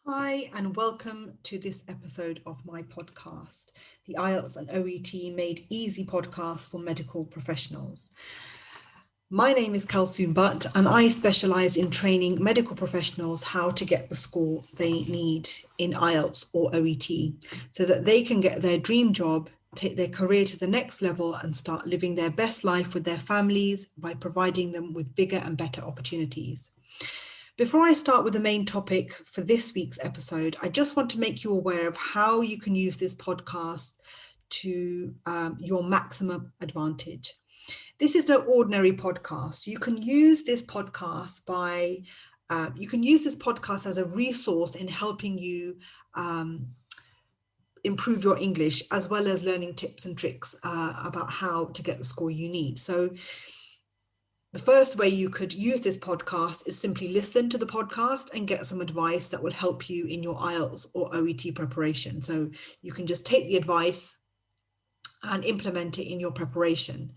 Hi, and welcome to this episode of my podcast, the IELTS and OET Made Easy podcast for medical professionals. My name is Kalsoom, and I specialise in training medical professionals how to get the score they need in IELTS or OET so that they can get their dream job, take their career to the next level, and start living their best life with their families by providing them with bigger and better opportunities. Before I start with the main topic for this week's episode, I just want to make you aware of how you can use this podcast to your maximum advantage. This is no ordinary podcast. You can use this podcast as a resource in helping you improve your English, as well as learning tips and tricks about how to get the score you need. So the first way you could use this podcast is simply listen to the podcast and get some advice that will help you in your IELTS or OET preparation. So you can just take the advice and implement it in your preparation.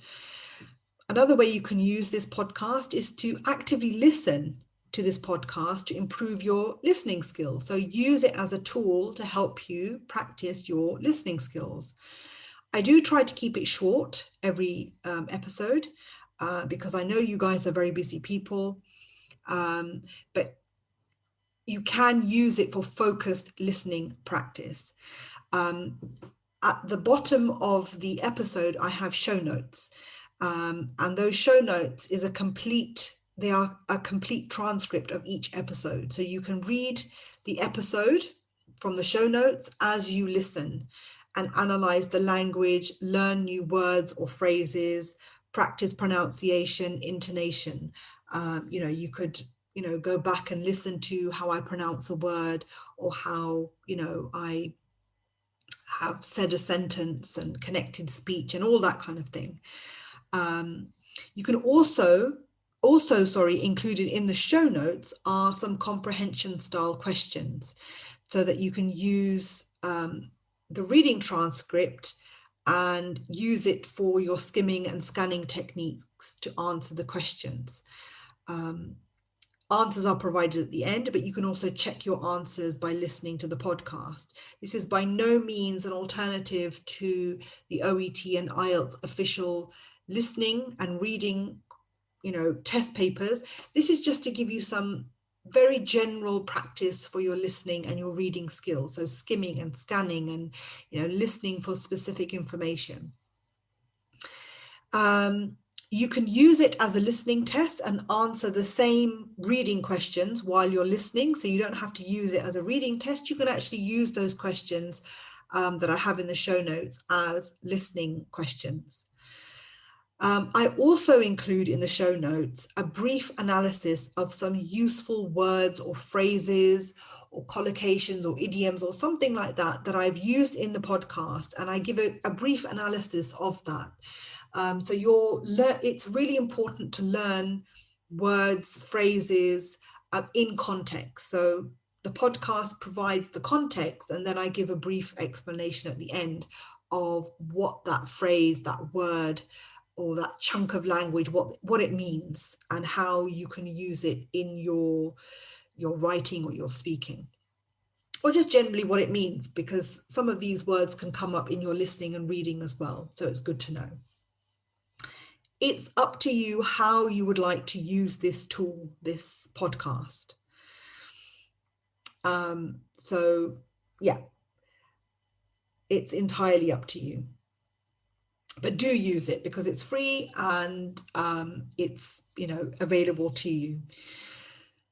Another way you can use this podcast is to actively listen to this podcast to improve your listening skills. So use it as a tool to help you practice your listening skills. I do try to keep it short every episode because I know you guys are very busy people, but you can use it for focused listening practice. At the bottom of the episode, I have show notes. And those show notes they are a complete transcript of each episode. So you can read the episode from the show notes as you listen and analyze the language, learn new words or phrases, practice pronunciation, intonation. You could, go back and listen to how I pronounce a word or how, I have said a sentence and connected speech and all that kind of thing. You can also included in the show notes are some comprehension style questions so that you can use the reading transcript and use it for your skimming and scanning techniques to answer the questions. Answers are provided at the end, but you can also check your answers by listening to the podcast. This is by no means an alternative to the OET and IELTS official listening and reading, test papers. This is just to give you some very general practice for your listening and your reading skills. So skimming and scanning and, listening for specific information. You can use it as a listening test and answer the same reading questions while you're listening. So you don't have to use it as a reading test. You can actually use those questions that I have in the show notes as listening questions. I also include in the show notes a brief analysis of some useful words or phrases or collocations or idioms or something like that I've used in the podcast, and I give a brief analysis of that. So it's really important to learn words, phrases in context. So the podcast provides the context, and then I give a brief explanation at the end of what that phrase, that word, or that chunk of language, what it means and how you can use it in your writing or your speaking, or just generally what it means, because some of these words can come up in your listening and reading as well. So it's good to know. It's up to you how you would like to use this tool, this podcast. So yeah, it's entirely up to you. But do use it because it's free and it's, available to you.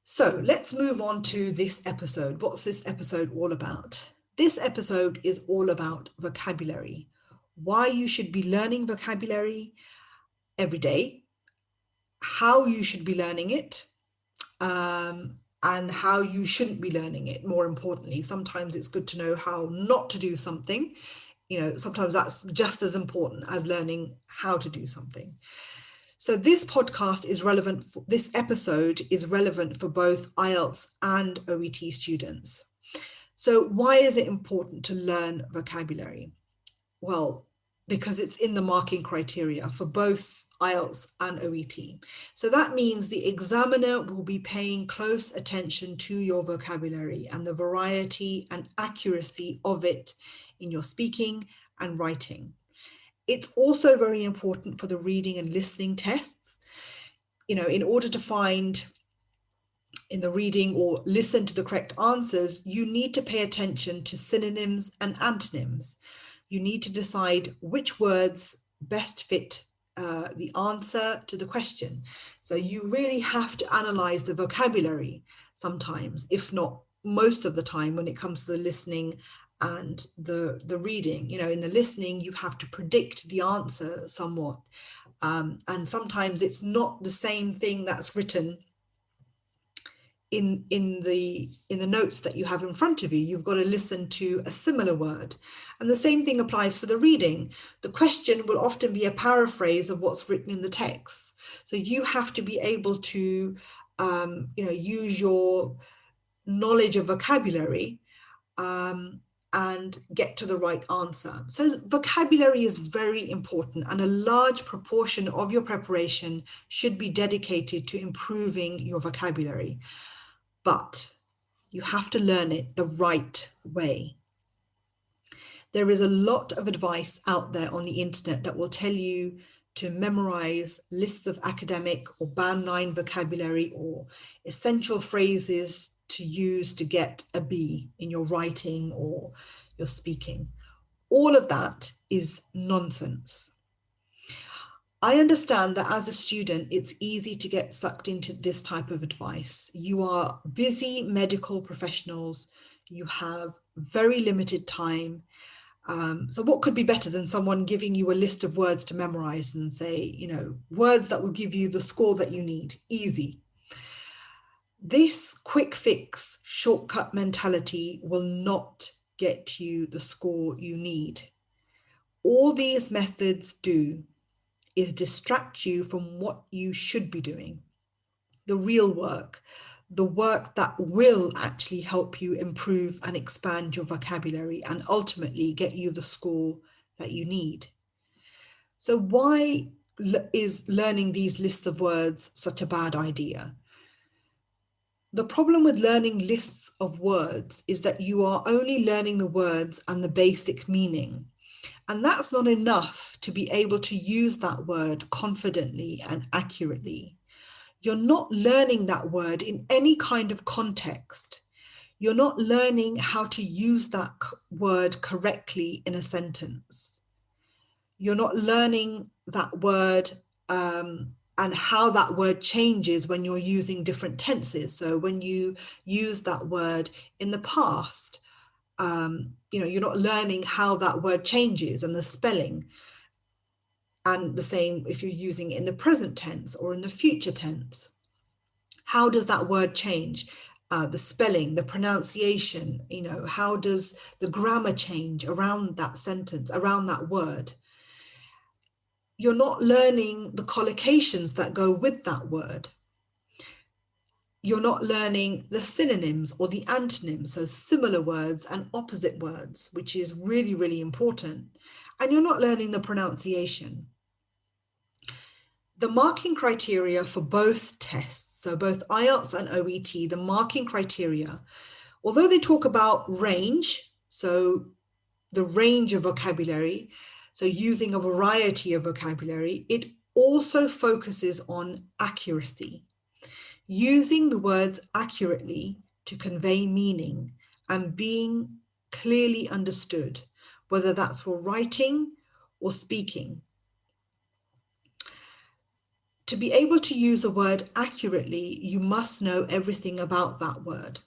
So let's move on to this episode. What's this episode all about? This episode is all about vocabulary, why you should be learning vocabulary every day, how you should be learning it, and how you shouldn't be learning it. More importantly, sometimes it's good to know how not to do something. Sometimes that's just as important as learning how to do something. So this episode is relevant for both IELTS and OET students. So why is it important to learn vocabulary? Well, because it's in the marking criteria for both IELTS and OET. So that means the examiner will be paying close attention to your vocabulary and the variety and accuracy of it in your speaking and writing. It's also very important for the reading and listening tests. You know, in order to find in the reading or listen to the correct answers, you need to pay attention to synonyms and antonyms. You need to decide which words best fit the answer to the question. So you really have to analyze the vocabulary sometimes, if not most of the time, when it comes to the listening and the reading. You know, in the listening, you have to predict the answer somewhat. And sometimes it's not the same thing that's written in the notes that you have in front of you. You've got to listen to a similar word. And the same thing applies for the reading. The question will often be a paraphrase of what's written in the text. So you have to be able to use your knowledge of vocabulary and get to the right answer. So vocabulary is very important, and a large proportion of your preparation should be dedicated to improving your vocabulary. But you have to learn it the right way. There is a lot of advice out there on the internet that will tell you to memorize lists of academic or band 9 vocabulary or essential phrases to use to get a B in your writing or your speaking. All of that is nonsense. I understand that as a student, it's easy to get sucked into this type of advice. You are busy medical professionals. You have very limited time. So what could be better than someone giving you a list of words to memorize and say, you know, words that will give you the score that you need? Easy. This quick fix, shortcut mentality will not get you the score you need. All these methods do is distract you from what you should be doing, the real work, the work that will actually help you improve and expand your vocabulary and ultimately get you the score that you need. So why is learning these lists of words such a bad idea? The problem with learning lists of words is that you are only learning the words and the basic meaning. And that's not enough to be able to use that word confidently and accurately. You're not learning that word in any kind of context. You're not learning how to use that word correctly in a sentence. You're not learning that word and how that word changes when you're using different tenses. So when you use that word in the past, you're not learning how that word changes and the spelling. And the same if you're using it in the present tense or in the future tense. How does that word change? The spelling, the pronunciation, how does the grammar change around that sentence, around that word? You're not learning the collocations that go with that word. You're not learning the synonyms or the antonyms, so similar words and opposite words, which is really, really important. And you're not learning the pronunciation. The marking criteria for both tests, so both IELTS and OET, the marking criteria, although they talk about range, so the range of vocabulary, so using a variety of vocabulary, it also focuses on accuracy. Using the words accurately to convey meaning and being clearly understood, whether that's for writing or speaking. To be able to use a word accurately, you must know everything about that word.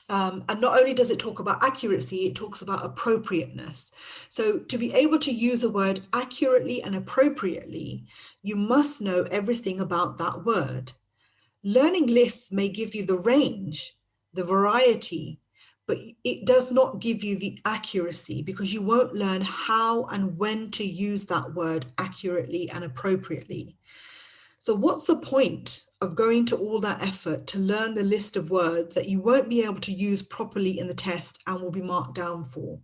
And not only does it talk about accuracy, it talks about appropriateness. So to be able to use a word accurately and appropriately, you must know everything about that word. Learning lists may give you the range, the variety, but it does not give you the accuracy because you won't learn how and when to use that word accurately and appropriately. So what's the point of going to all that effort to learn the list of words that you won't be able to use properly in the test and will be marked down for?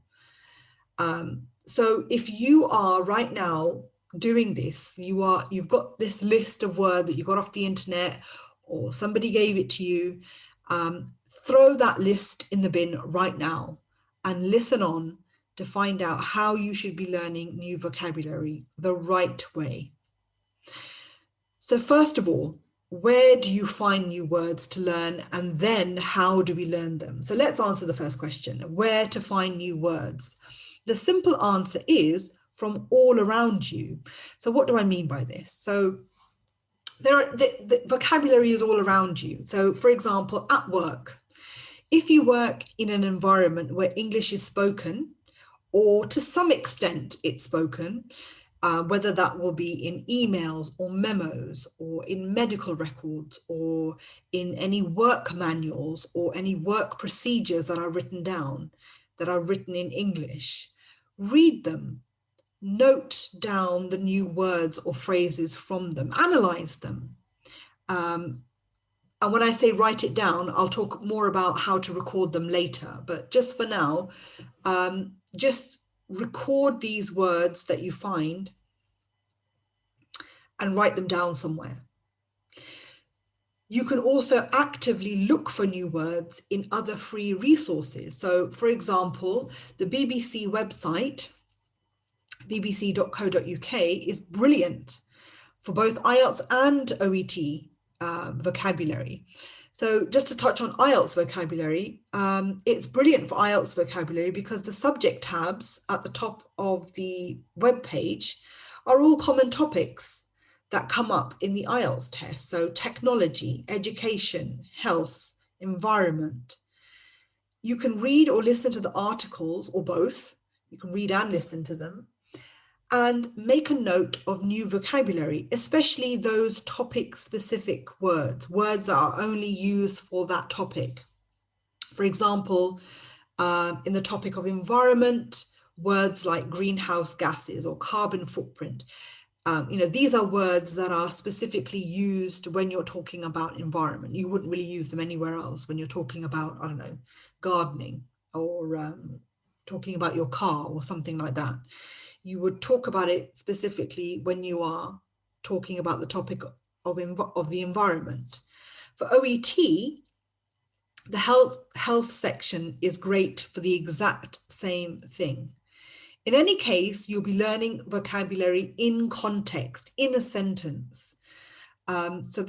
So if you are right now doing this, you've got this list of words that you got off the internet or somebody gave it to you, throw that list in the bin right now and listen on to find out how you should be learning new vocabulary the right way. So first of all, where do you find new words to learn, and then how do we learn them? So let's answer the first question, where to find new words. The simple answer is from all around you. So what do I mean by this? So the vocabulary is all around you. So for example, at work, if you work in an environment where English is spoken, or to some extent it's spoken, whether that will be in emails or memos or in medical records or in any work manuals or any work procedures that are written down, that are written in English, read them, note down the new words or phrases from them, analyze them. And when I say write it down, I'll talk more about how to record them later. But just for now, just record these words that you find and write them down somewhere. You can also actively look for new words in other free resources. So for example, the BBC website, bbc.co.uk, is brilliant for both IELTS and OET vocabulary. So just to touch on IELTS vocabulary, it's brilliant for IELTS vocabulary because the subject tabs at the top of the web page are all common topics that come up in the IELTS test. So technology, education, health, environment. You can read or listen to the articles, or both. You can read and listen to them, and make a note of new vocabulary, especially those topic-specific words, words that are only used for that topic. For example, in the topic of environment, words like greenhouse gases or carbon footprint. These are words that are specifically used when you're talking about environment. You wouldn't really use them anywhere else when you're talking about, I don't know, gardening or talking about your car or something like that. You would talk about it specifically when you are talking about the topic of the environment. For OET, the health section is great for the exact same thing. In any case, you'll be learning vocabulary in context, in a sentence. So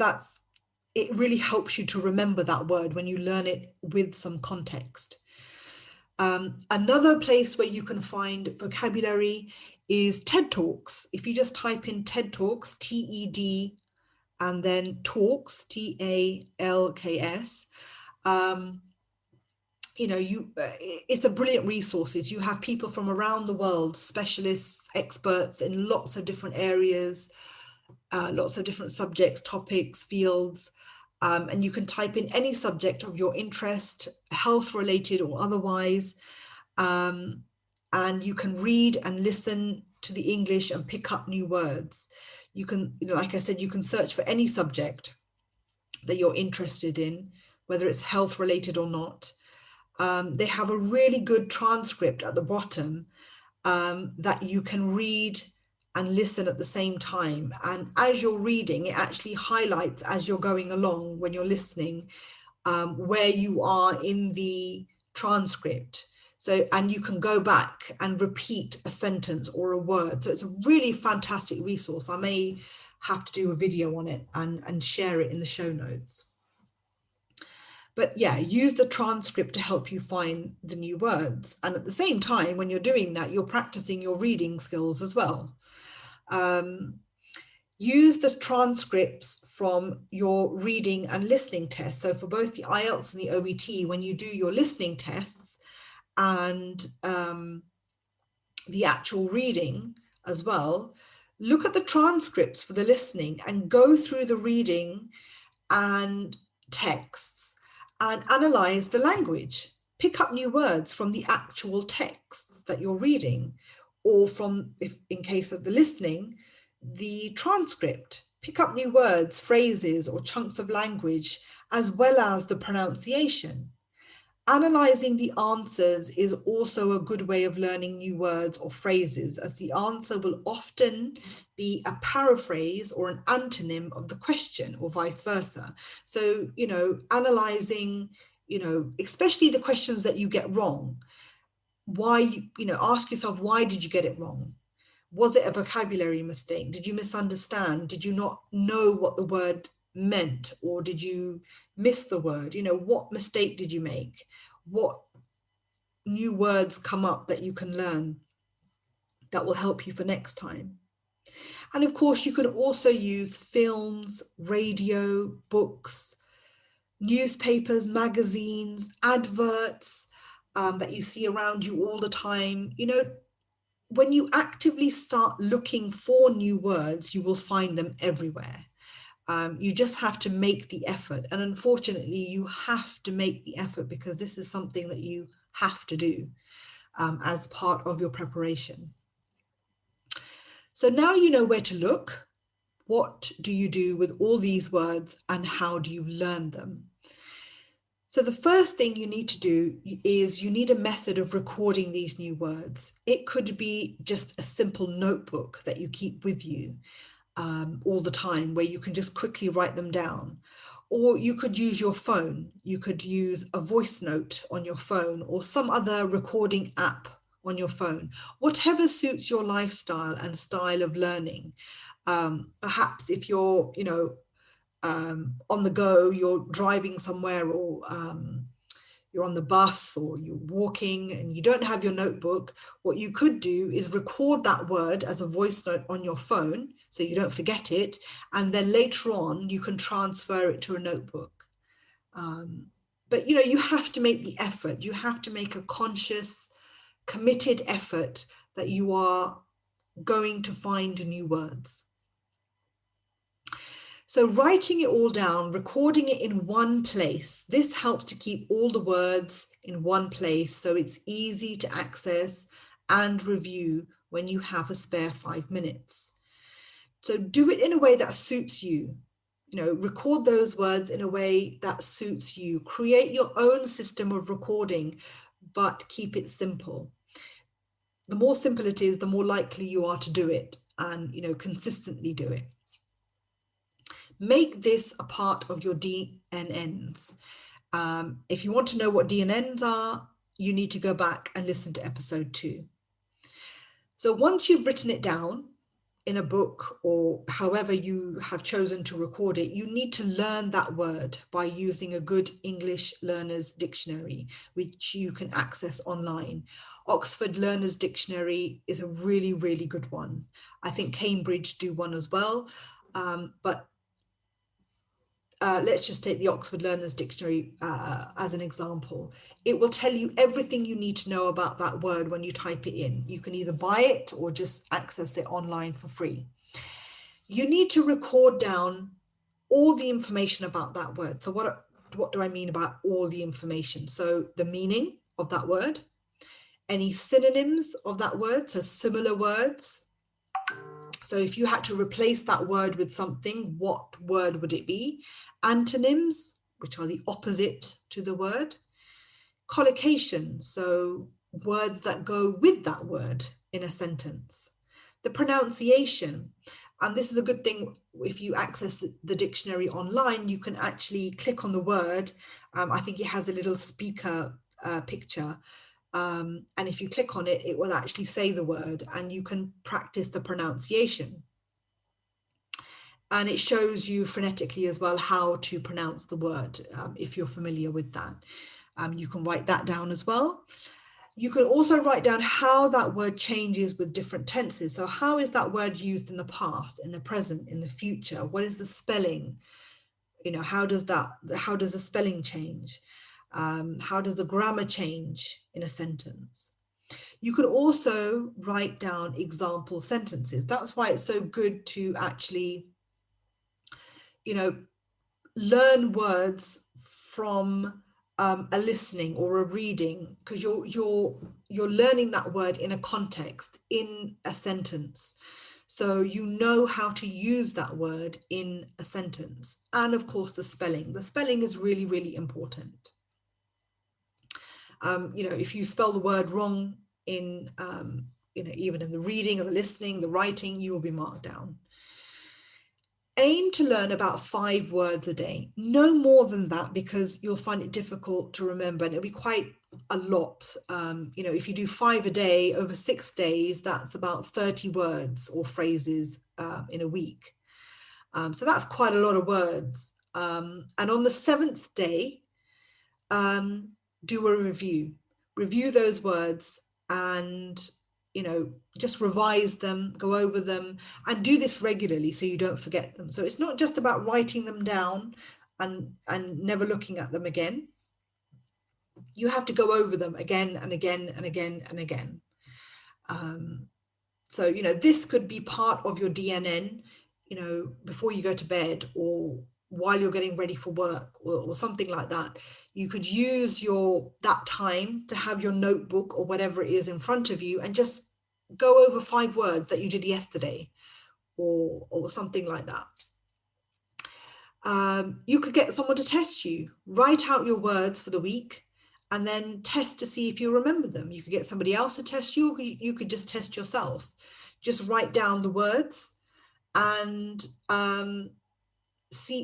it really helps you to remember that word when you learn it with some context. Another place where you can find vocabulary is TED Talks. If you just type in TED Talks, TED, and then Talks, TALKS, it's a brilliant resource. You have people from around the world, specialists, experts in lots of different areas, lots of different subjects, topics, fields, and you can type in any subject of your interest, health related or otherwise, and you can read and listen to the English and pick up new words. You can, like I said, you can search for any subject that you're interested in, whether it's health related or not. They have a really good transcript at the bottom that you can read and listen at the same time. And as you're reading, it actually highlights as you're going along when you're listening where you are in the transcript. So, and you can go back and repeat a sentence or a word. So it's a really fantastic resource. I may have to do a video on it and share it in the show notes. But yeah, use the transcript to help you find the new words. And at the same time, when you're doing that, you're practicing your reading skills as well. Use the transcripts from your reading and listening tests. So for both the IELTS and the OET, when you do your listening tests and the actual reading as well, look at the transcripts for the listening and go through the reading and texts and analyze the language. Pick up new words from the actual texts that you're reading, or from, if in case of the listening, the transcript. Pick up new words, phrases, or chunks of language, as well as the pronunciation. Analyzing the answers is also a good way of learning new words or phrases, as the answer will often be a paraphrase or an antonym of the question, or vice versa. So, analyzing, especially the questions that you get wrong, ask yourself, why did you get it wrong? Was it a vocabulary mistake? Did you misunderstand? Did you not know what the word meant? Or did you miss the word? What mistake did you make? What new words come up that you can learn that will help you for next time? And of course, you can also use films, radio, books, newspapers, magazines, adverts that you see around you all the time. When you actively start looking for new words, you will find them everywhere. You just have to make the effort. And unfortunately, you have to make the effort, because this is something that you have to do as part of your preparation. So now you know where to look. What do you do with all these words, and how do you learn them? So the first thing you need to do is you need a method of recording these new words. It could be just a simple notebook that you keep with you all the time, where you can just quickly write them down. Or you could use your phone. You could use a voice note on your phone, or some other recording app on your phone, whatever suits your lifestyle and style of learning. Perhaps if you're, on the go, you're driving somewhere, or you're on the bus, or you're walking and you don't have your notebook, what you could do is record that word as a voice note on your phone so you don't forget it, and then later on you can transfer it to a notebook. But you have to make the effort. You have to make a conscious, committed effort that you are going to find new words. So writing it all down, recording it in one place, this helps to keep all the words in one place, so it's easy to access and review when you have a spare 5 minutes. So do it in a way that suits you. Record those words in a way that suits you. Create your own system of recording, but keep it simple. The more simple it is, the more likely you are to do it, and consistently do it. Make this a part of your DNNs. If you want to know what DNNs are, you need to go back and listen to episode 2. So once you've written it down in a book, or however you have chosen to record it, you need to learn that word by using a good English Learner's Dictionary, which you can access online. Oxford Learner's Dictionary is a really, really good one. I think Cambridge do one as well, but let's just take the Oxford Learner's Dictionary as an example. It will tell you everything you need to know about that word when you type it in. You can either buy it or just access it online for free. You need to record down all the information about that word. So what do I mean about all the information? So the meaning of that word, any synonyms of that word, so similar words. So if you had to replace that word with something, what word would it be? Antonyms, which are the opposite to the word. Collocation, so words that go with that word in a sentence. The pronunciation, and this is a good thing, if you access the dictionary online, you can actually click on the word. I think it has a little speaker picture. And if you click on it, it will actually say the word, and you can practice the pronunciation. And it shows you phonetically as well how to pronounce the word, if you're familiar with that. You can write that down as well. You can also write down how that word changes with different tenses. So how is that word used in the past, in the present, in the future? What is the spelling? How does the spelling change? How does the grammar change in a sentence? You can also write down example sentences. That's why it's so good to actually, learn words from a listening or a reading, because you're learning that word in a context, in a sentence. So you know how to use that word in a sentence. And of course, the spelling. The spelling is really, really important. If you spell the word wrong in, even in the reading or the listening, the writing, you will be marked down. Aim to learn about 5 words a day, no more than that, because you'll find it difficult to remember, and it'll be quite a lot. If you do 5 a day over 6 days, that's about 30 words or phrases in a week. So that's quite a lot of words. And on the 7th day, do a review those words, and just revise them, go over them, and do this regularly so you don't forget them. So it's not just about writing them down and never looking at them again. You have to go over them again and again and again and again. So this could be part of your DNN, before you go to bed, or while you're getting ready for work, or something like that. You could use that time to have your notebook or whatever it is in front of you and just go over 5 words that you did yesterday, or something like that. You could get someone to test you. Write out your words for the week and then test to see if you remember them. You could get somebody else to test you, or you could just test yourself. Just write down the words and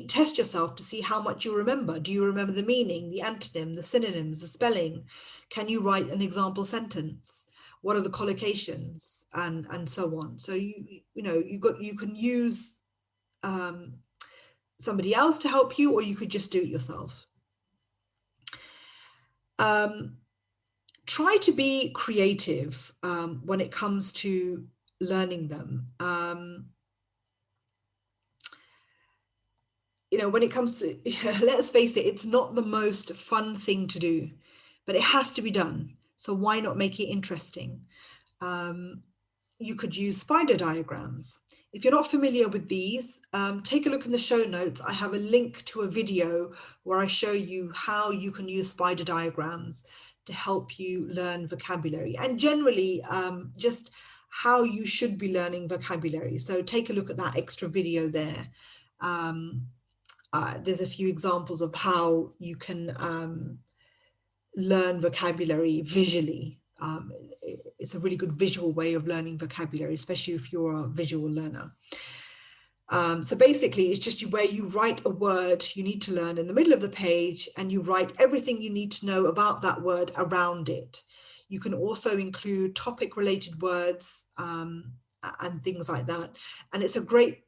test yourself to see how much you remember. Do you remember the meaning, the antonym, the synonyms, the spelling? Can you write an example sentence? What are the collocations, and so on? So you can use somebody else to help you, or you could just do it yourself. Try to be creative when it comes to learning them. When it comes to, let's face it, it's not the most fun thing to do, but it has to be done. So why not make it interesting? You could use spider diagrams. If you're not familiar with these, take a look in the show notes. I have a link to a video where I show you how you can use spider diagrams to help you learn vocabulary, and generally just how you should be learning vocabulary. So take a look at that extra video there. There's a few examples of how you can learn vocabulary visually. It's a really good visual way of learning vocabulary, especially if you're a visual learner. So basically, it's just where you write a word you need to learn in the middle of the page, and you write everything you need to know about that word around it. You can also include topic-related words and things like that. And it's a great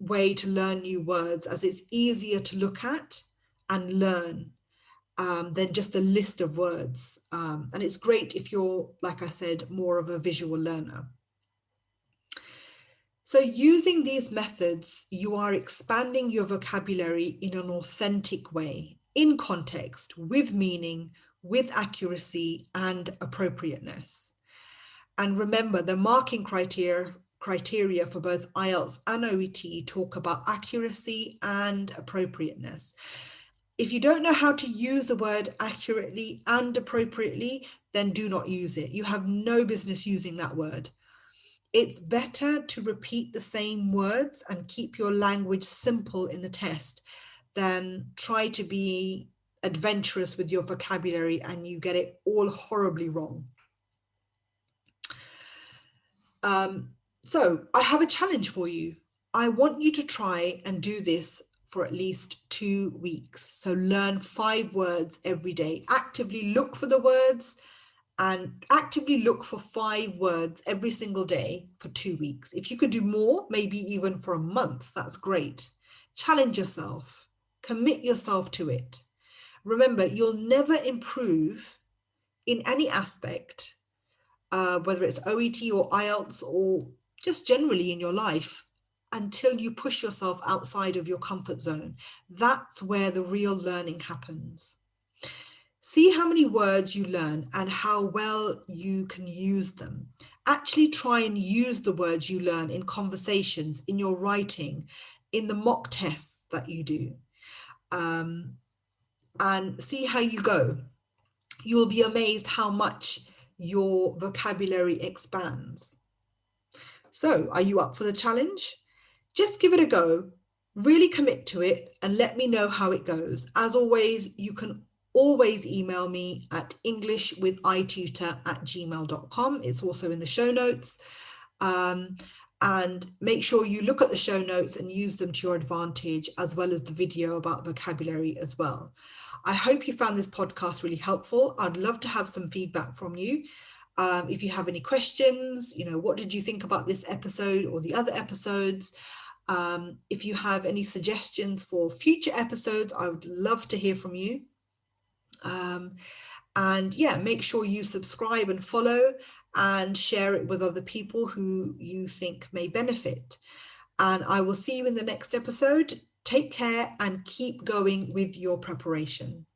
way to learn new words, as it's easier to look at and learn than just a list of words. And it's great if you're, like I said, more of a visual learner. So using these methods, you are expanding your vocabulary in an authentic way, in context, with meaning, with accuracy and appropriateness. And remember, the marking criteria for both IELTS and OET talk about accuracy and appropriateness. If you don't know how to use a word accurately and appropriately, then do not use it. You have no business using that word. It's better to repeat the same words and keep your language simple in the test than try to be adventurous with your vocabulary and you get it all horribly wrong. So I have a challenge for you. I want you to try and do this for at least 2 weeks. So learn 5 words every day. Actively look for the words and actively look for 5 words every single day for 2 weeks. If you could do more, maybe even for a month, that's great. Challenge yourself. Commit yourself to it. Remember, you'll never improve in any aspect, whether it's OET or IELTS or just generally in your life, until you push yourself outside of your comfort zone. That's where the real learning happens. See how many words you learn and how well you can use them. Actually try and use the words you learn in conversations, in your writing, in the mock tests that you do, and see how you go. You'll be amazed how much your vocabulary expands. So, are you up for the challenge? Just give it a go, really commit to it, and let me know how it goes. As always, you can always email me at englishwithitutor@gmail.com. It's also in the show notes. And make sure you look at the show notes and use them to your advantage, as well as the video about vocabulary as well. I hope you found this podcast really helpful. I'd love to have some feedback from you. If you have any questions, what did you think about this episode or the other episodes? If you have any suggestions for future episodes, I would love to hear from you. And yeah, make sure you subscribe and follow and share it with other people who you think may benefit. And I will see you in the next episode. Take care and keep going with your preparation.